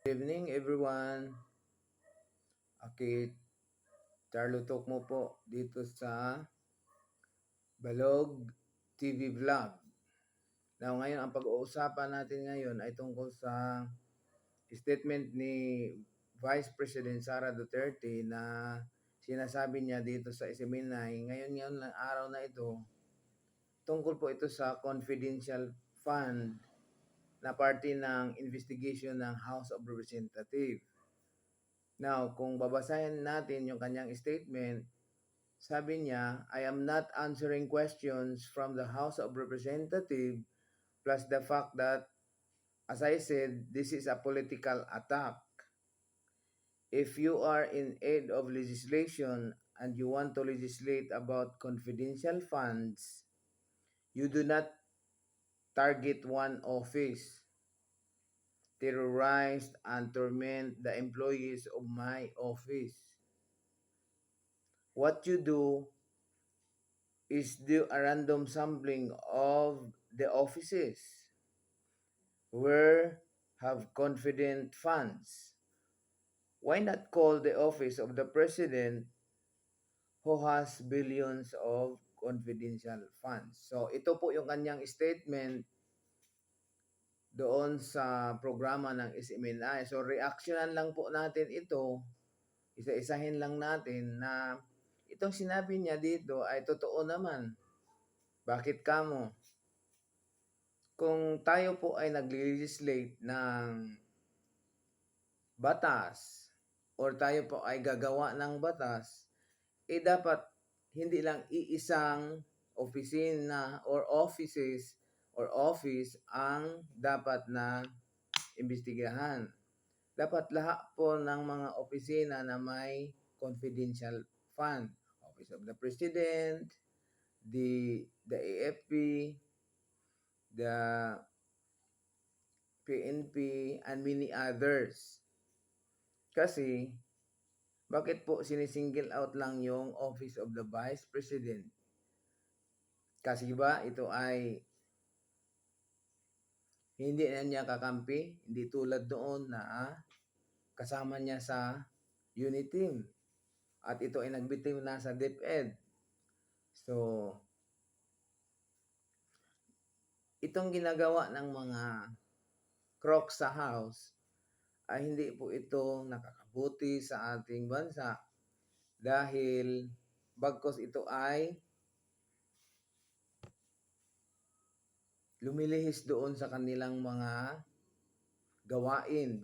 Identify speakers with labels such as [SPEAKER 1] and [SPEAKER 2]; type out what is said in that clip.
[SPEAKER 1] Evening everyone. Okay, Charlotte mo po dito sa Balog TV Vlog. Now ngayon ang pag-uusapan natin ngayon ay tungkol sa statement ni Vice President Sara Duterte na sinasabi niya dito sa Isiminay ngayon ng araw na ito tungkol po ito sa confidential fund na parte ng investigation ng House of Representatives. Now, kung babasahin natin yung kanyang statement, sabi niya, I am not answering questions from the House of Representatives plus the fact that, as I said, this is a political attack. If you are in aid of legislation and you want to legislate about confidential funds, you do not target one office, terrorize and torment the employees of my office. What you do is do a random sampling of the offices where have confident funds. Why not call the office of the president who has billions of confidential funds? So ito po yung kanyang statement doon sa programa ng SMNI. So reactionan lang po natin ito, isa-isahin lang natin na itong sinabi niya dito ay totoo naman. Bakit kamo? Kung tayo po ay nag-legislate ng batas or tayo po ay gagawa ng batas, dapat hindi lang iisang opisina or offices or office ang dapat na imbestigahan. Dapat lahat po ng mga opisina na may confidential fund. Office of the President, the AFP, the PNP, and many others. Kasi, bakit po sinisingle out lang yung Office of the Vice President? Kasi ba ito ay hindi na niya kakampi? Hindi tulad doon na kasama niya sa unit team. At ito ay nagbitim na sa DepEd. So, itong ginagawa ng mga crocs sa House ay hindi po ito nakakabuti sa ating bansa dahil bagkos ito ay lumilihis doon sa kanilang mga gawain